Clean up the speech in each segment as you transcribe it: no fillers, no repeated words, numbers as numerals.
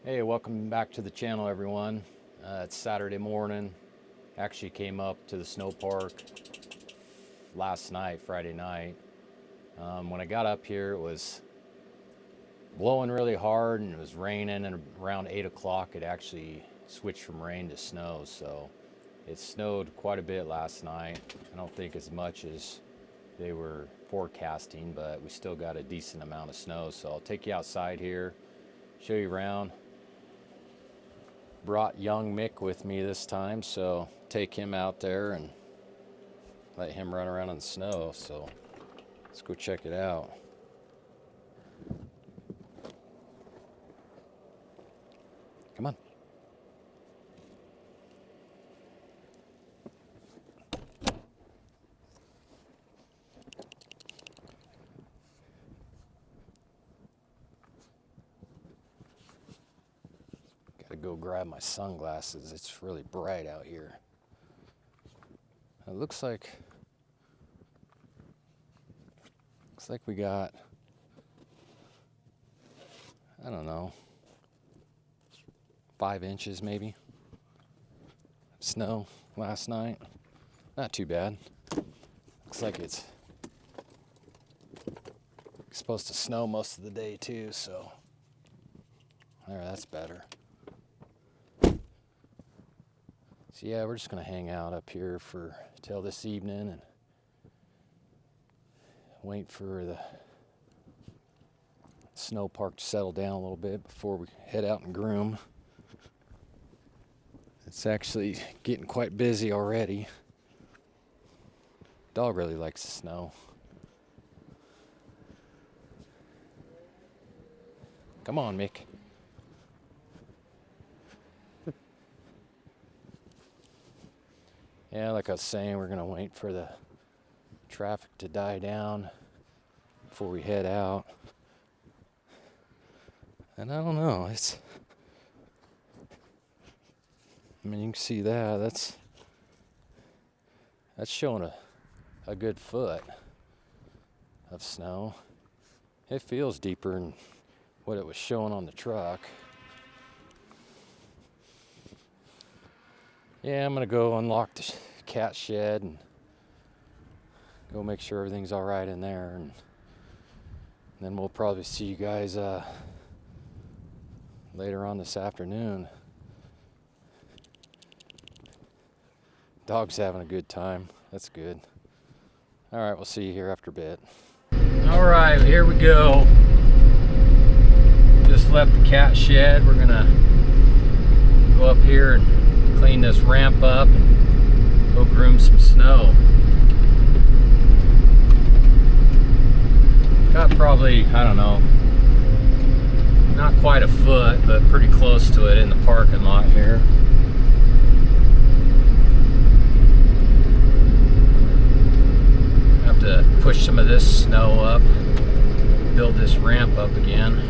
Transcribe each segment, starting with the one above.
Hey, welcome back to the channel, everyone. It's Saturday morning. Actually came up to the snow park last night, Friday night. When I got up here, it was blowing really hard and it was raining, and around 8 o'clock it actually switched from rain to snow. So it snowed quite a bit last night. I don't think as much as they were forecasting, but we still got a decent amount of snow. So I'll take you outside here, show you around. Brought young Mick with me this time, so take him out there and let him run around in the snow. So let's go check it out. Come on. Go grab my sunglasses. It's really bright out here. It looks like we got, I don't know, 5 inches maybe of snow last night. Not too bad. Looks like it's supposed to snow most of the day too, so there, that's better. So yeah, we're just gonna hang out up here till this evening and wait for the snow park to settle down a little bit before we head out and groom. It's actually getting quite busy already. Dog really likes the snow. Come on, Mick. Yeah, like I was saying, we're gonna wait for the traffic to die down before we head out. And I don't know, I mean, you can see that's showing a good foot of snow. It feels deeper than what it was showing on the truck. Yeah, I'm gonna go unlock the cat shed and go make sure everything's all right in there, and then we'll probably see you guys later on this afternoon. Dog's having a good time. That's good. All right, we'll see you here after a bit. All right, here we go. Just left the cat shed. We're gonna go up here and clean this ramp up and go groom some snow. Got probably, I don't know, not quite a foot, but pretty close to it in the parking lot here. Have to push some of this snow up, build this ramp up again.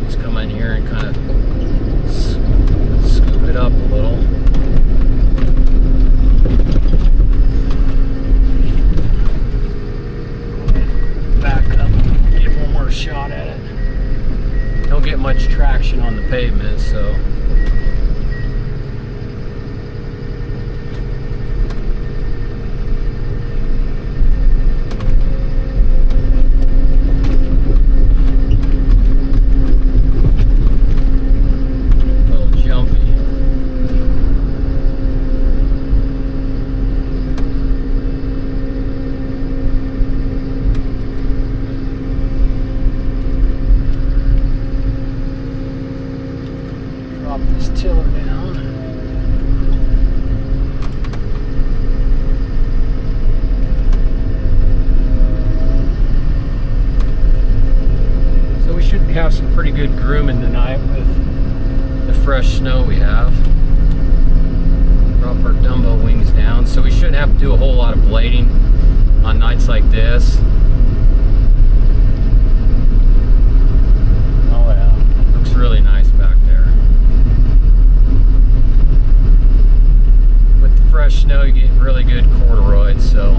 Just come in here and kind of scoop it up a little. Back up, get one more shot at it. Don't get much traction on the pavement, so tiller down. So we should have some pretty good grooming tonight with the fresh snow we have. Drop our Dumbo wings down, so we shouldn't have to do a whole lot of blading on nights like this. Oh yeah, looks really nice back there. Fresh snow, you get really good corduroys, so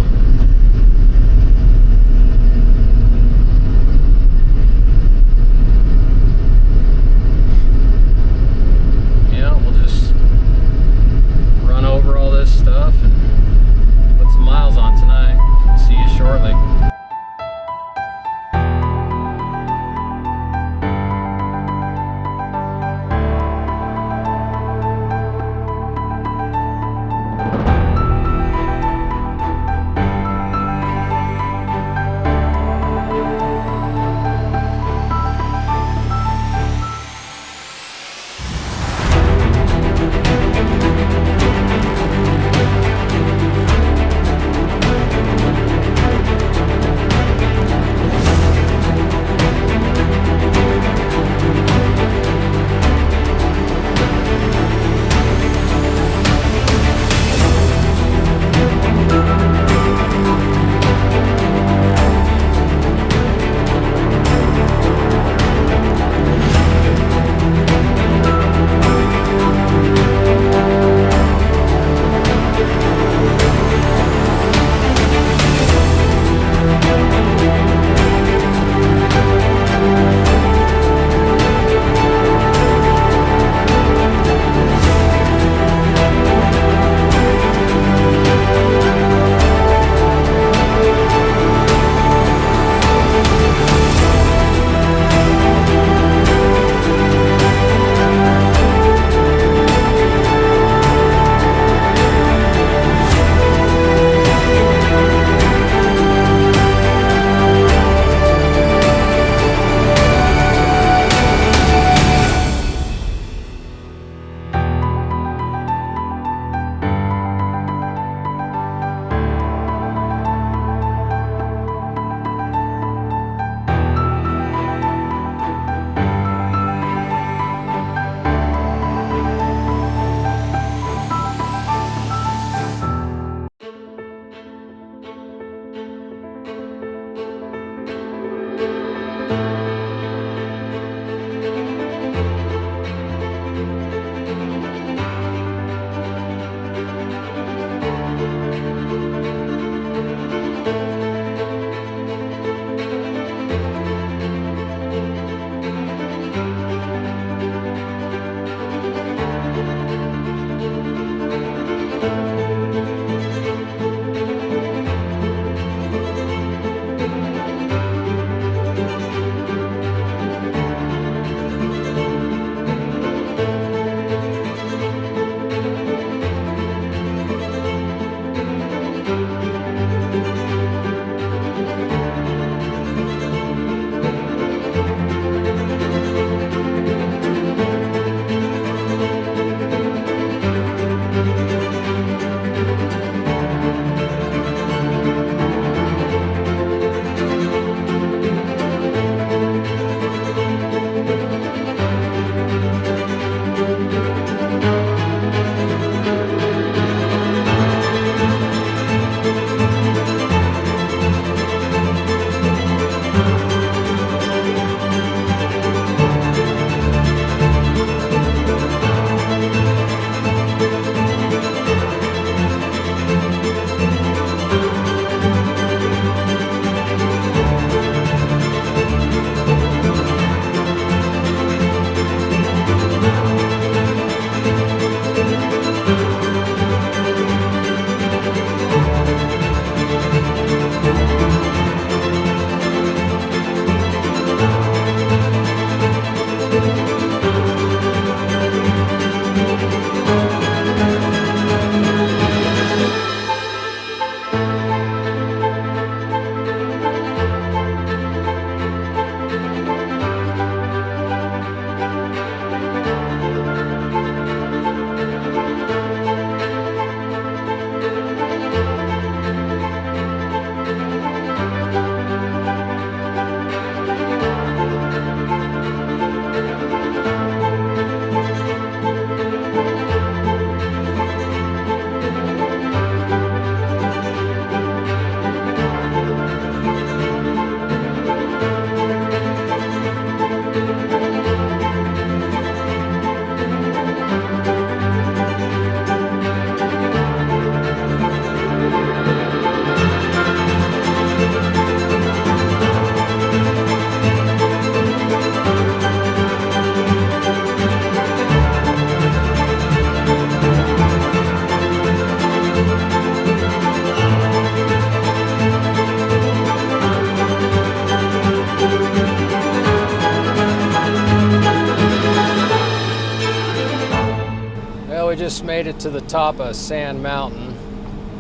just made it to the top of Sand Mountain.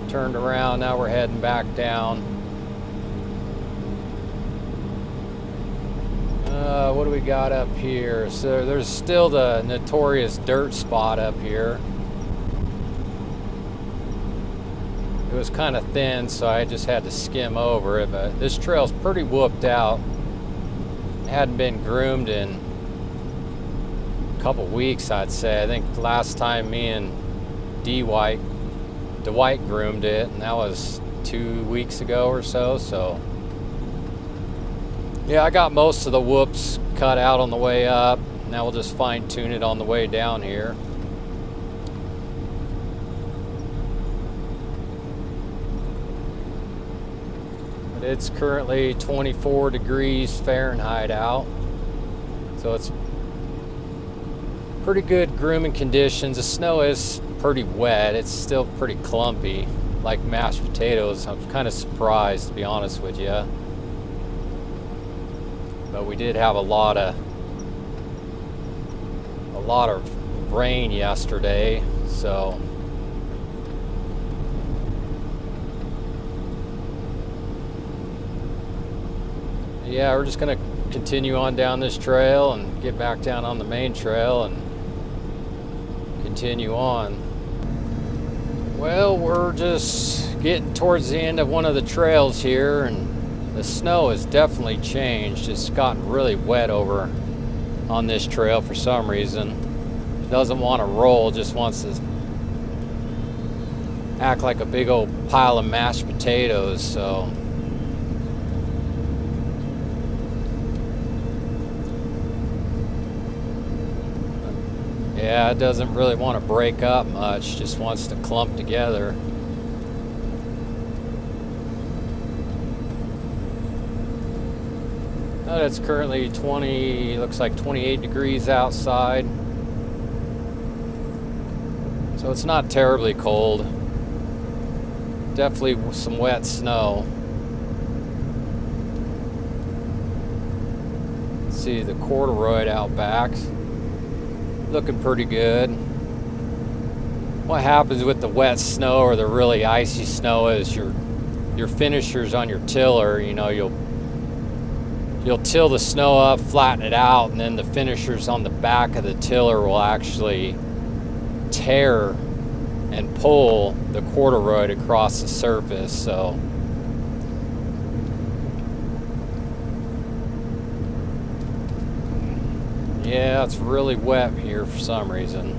Turned around, now we're heading back down. What do we got up here? So there's still the notorious dirt spot up here. It was kind of thin, so I just had to skim over it, but this trail's pretty whooped out. It hadn't been groomed in a couple weeks, I'd say. I think the last time me and Dwight groomed it, and that was 2 weeks ago or so. So yeah, I got most of the whoops cut out on the way up. Now we'll just fine tune it on the way down here. But it's currently 24 degrees Fahrenheit out, so it's pretty good grooming conditions. The snow is pretty wet. It's still pretty clumpy, like mashed potatoes. I'm kind of surprised, to be honest with you. But we did have a lot of rain yesterday, so yeah, we're just gonna continue on down this trail and get back down on the main trail and continue on. Well, we're just getting towards the end of one of the trails here, and the snow has definitely changed. It's gotten really wet over on this trail for some reason. It doesn't want to roll, just wants to act like a big old pile of mashed potatoes. So yeah, it doesn't really want to break up much, just wants to clump together. It's currently looks like 28 degrees outside. So it's not terribly cold. Definitely some wet snow. Let's see the corduroy out back. Looking pretty good. What happens with the wet snow or the really icy snow is your finishers on your tiller, you know, you'll till the snow up, flatten it out, and then the finishers on the back of the tiller will actually tear and pull the corduroy across the surface. So yeah, it's really wet here for some reason.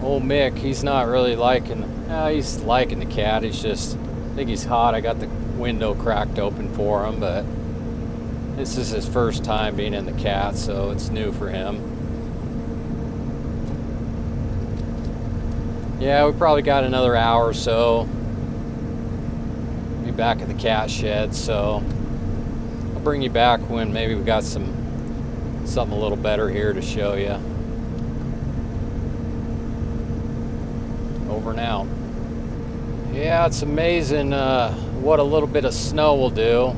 Old Mick, he's not really he's liking the cat. He's just, I think he's hot. I got the window cracked open for him, but this is his first time being in the cat, so it's new for him. Yeah, we probably got another hour or so. Be back at the cat shed, so I'll bring you back when maybe we got something a little better here to show you. Over and out. Yeah, it's amazing what a little bit of snow will do.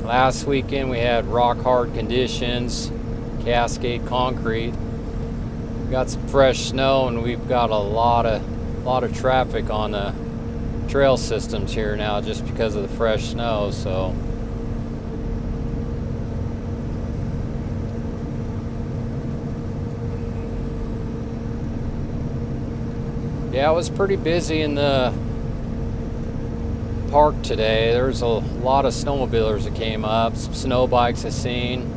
Last weekend we had rock hard conditions, Cascade concrete. We got some fresh snow, and we've got a lot of traffic on the trail systems here now just because of the fresh snow. So yeah, it was pretty busy in the park today. There's a lot of snowmobilers that came up, some snow bikes I've seen,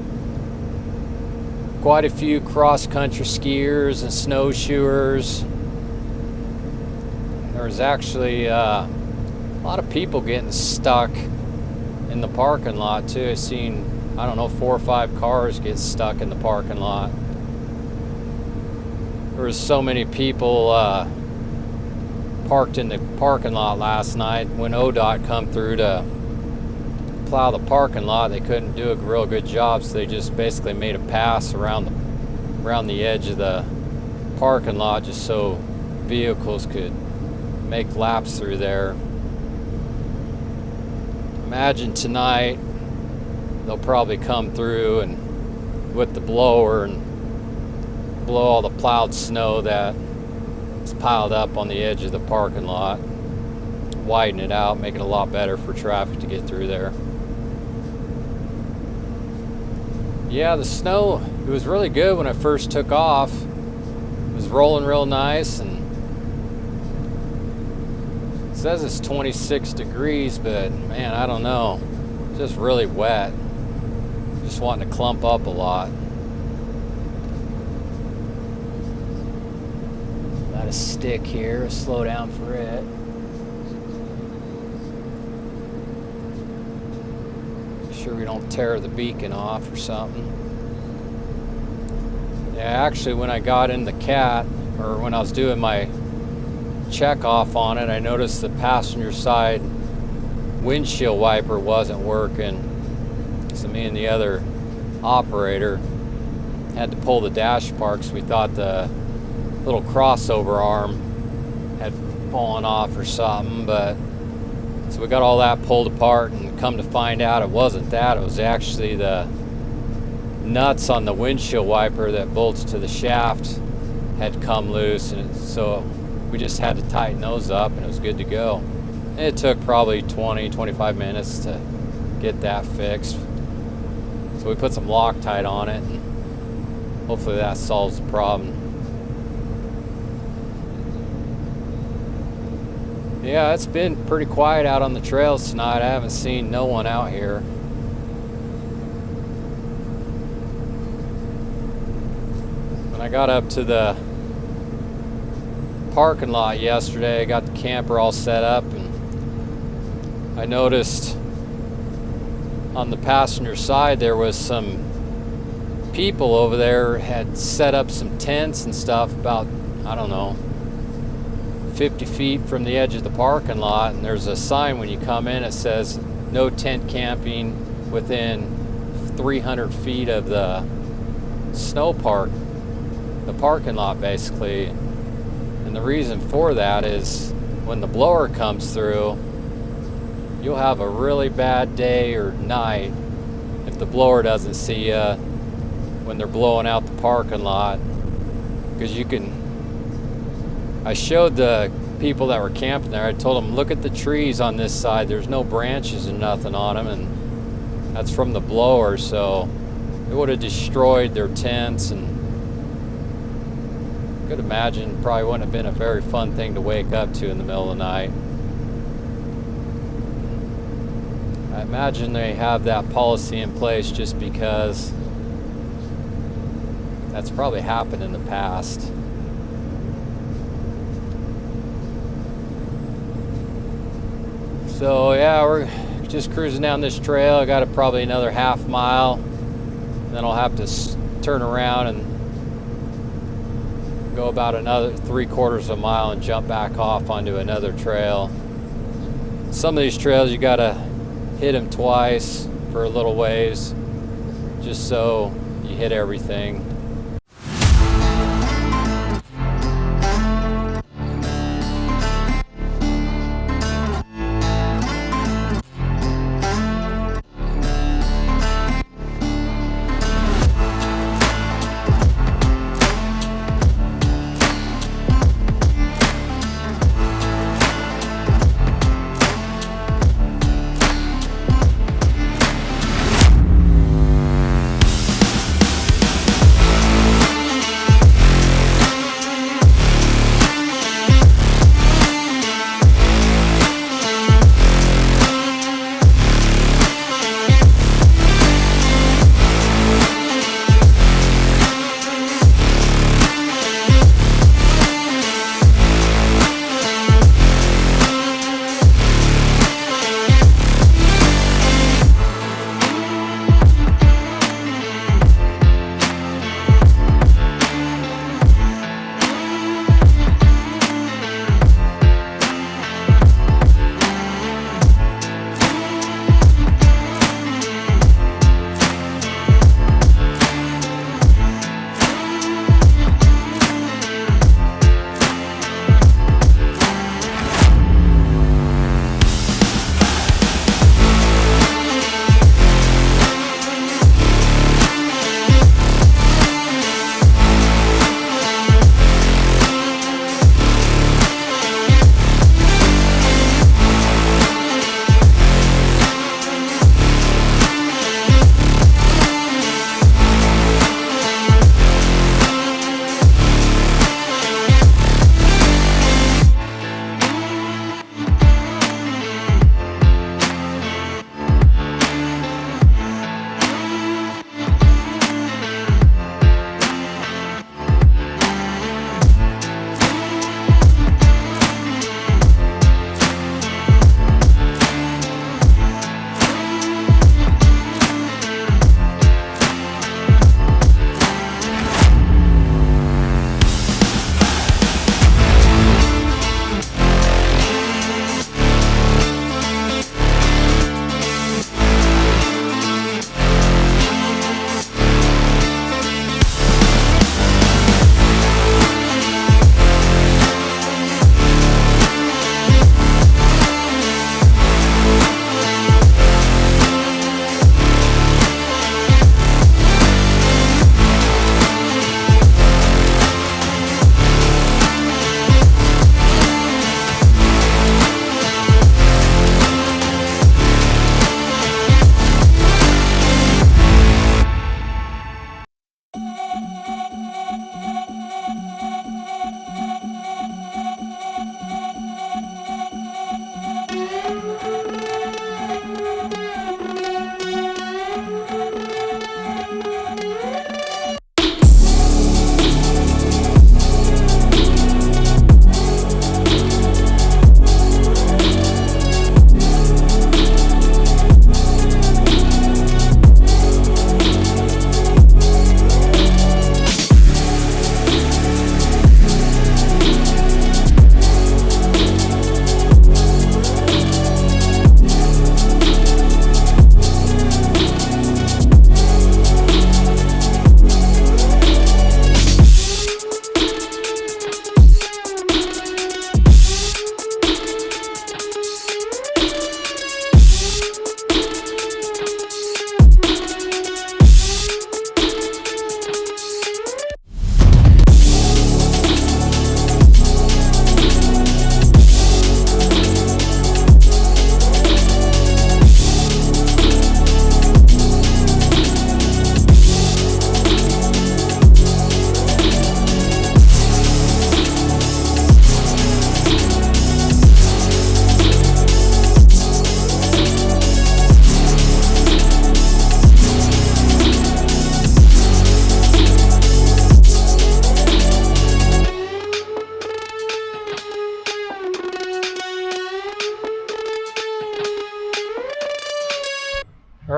quite a few cross-country skiers and snowshoers. There was actually a lot of people getting stuck in the parking lot too. I've seen, I don't know, 4 or 5 cars get stuck in the parking lot. There was so many people parked in the parking lot last night. When ODOT come through to plow the parking lot, they couldn't do a real good job, so they just basically made a pass around the edge of the parking lot just so vehicles could make laps through there. Imagine tonight they'll probably come through and with the blower and blow all the plowed snow that is piled up on the edge of the parking lot, widen it out, make it a lot better for traffic to get through there. Yeah, the snow, it was really good when I first took off. It was rolling real nice, and it says it's 26 degrees, but man, I don't know. It's just really wet. Just wanting to clump up a lot. Got a stick here, slow down for it. Sure we don't tear the beacon off or something. Yeah, actually when I got in the Cat, or when I was doing my check off on it, I noticed the passenger side windshield wiper wasn't working. So me and the other operator had to pull the dash apart because we thought the little crossover arm had fallen off or something, but so we got all that pulled apart, and come to find out it wasn't that. It was actually the nuts on the windshield wiper that bolts to the shaft had come loose, and so we just had to tighten those up and it was good to go. And it took probably 20-25 minutes to get that fixed. So we put some Loctite on it, and hopefully that solves the problem. Yeah, it's been pretty quiet out on the trails tonight. I haven't seen no one out here. When I got up to the parking lot yesterday, I got the camper all set up, and I noticed on the passenger side there was some people over there had set up some tents and stuff about, I don't know, 50 feet from the edge of the parking lot, and there's a sign when you come in, it says no tent camping within 300 feet of the snow park, the parking lot basically. And the reason for that is when the blower comes through, you'll have a really bad day or night if the blower doesn't see you when they're blowing out the parking lot, because you can, I showed the people that were camping there, I told them, look at the trees on this side, there's no branches and nothing on them, and that's from the blower, so it would have destroyed their tents, and I could imagine probably wouldn't have been a very fun thing to wake up to in the middle of the night. I imagine they have that policy in place just because that's probably happened in the past. So yeah, we're just cruising down this trail. I got probably another half mile, and then I'll have to turn around and go about another 3/4 of a mile and jump back off onto another trail. Some of these trails you gotta hit them twice for a little ways, just so you hit everything.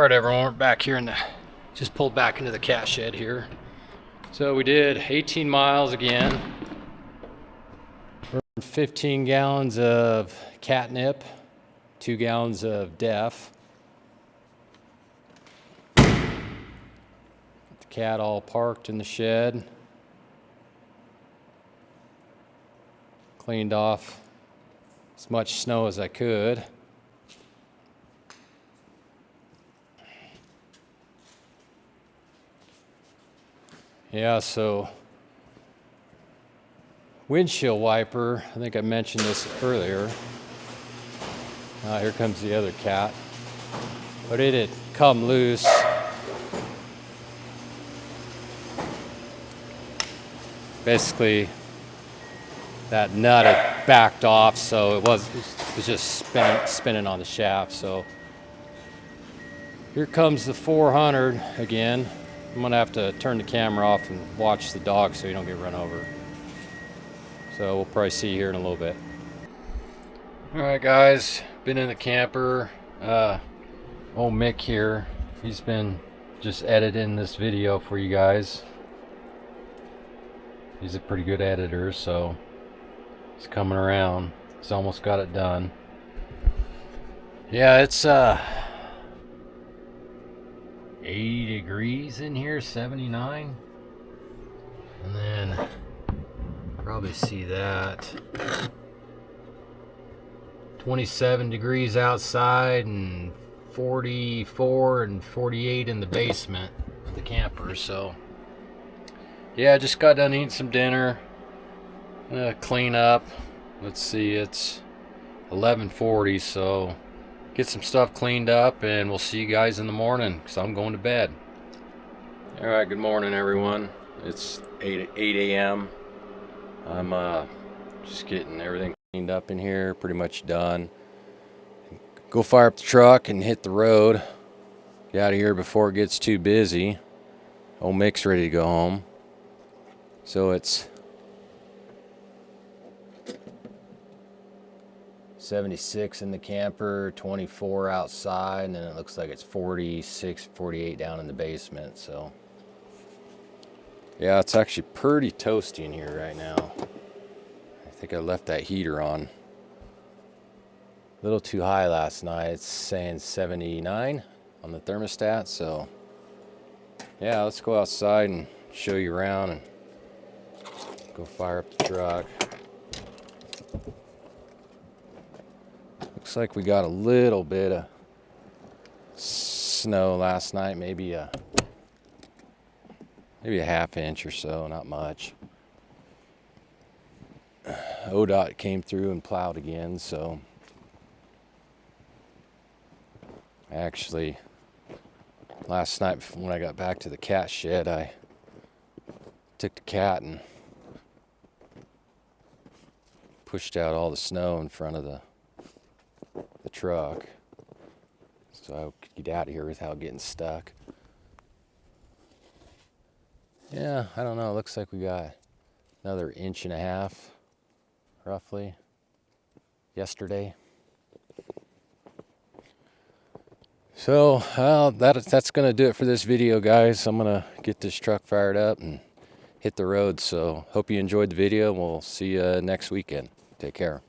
All right, everyone, we're back here just pulled back into the cat shed here. So we did 18 miles again. 15 gallons of catnip, 2 gallons of Def. The cat all parked in the shed. Cleaned off as much snow as I could. Yeah, so windshield wiper, I think I mentioned this earlier. Here comes the other cat. But it had come loose. Basically, that nut had backed off, so it was just spinning on the shaft. So here comes the 400 again. I'm gonna have to turn the camera off and watch the dog so you don't get run over. So we'll probably see you here in a little bit. All right, guys, been in the camper. Old Mick here, he's been just editing this video for you guys. He's a pretty good editor, so he's coming around. He's almost got it done. Yeah, it's 80 degrees in here, 79. And then probably see that 27 degrees outside and 44 and 48 in the basement of the camper. So yeah, I just got done eating some dinner. I'm gonna clean up. Let's see, it's 11:40, so get some stuff cleaned up and we'll see you guys in the morning because I'm going to bed. All right, good morning, everyone. It's 8 a.m. I'm just getting everything cleaned up in here, pretty much done. Go fire up the truck and hit the road. Get out of here before it gets too busy. Old Mick's ready to go home. So it's 76 in the camper, 24 outside, and then it looks like it's 46, 48 down in the basement. So yeah, it's actually pretty toasty in here right now. I think I left that heater on a little too high last night. It's saying 79 on the thermostat. So yeah, let's go outside and show you around and go fire up the truck. Looks like we got a little bit of snow last night, maybe a half inch or so, not much. ODOT came through and plowed again, so actually last night when I got back to the cat shed, I took the cat and pushed out all the snow in front of the truck so I could get out of here without getting stuck. Yeah, I don't know, it looks like we got another 1.5 inches roughly yesterday. So that's gonna do it for this video, guys. I'm gonna get this truck fired up and hit the road. So hope you enjoyed the video, and we'll see you next weekend. Take care.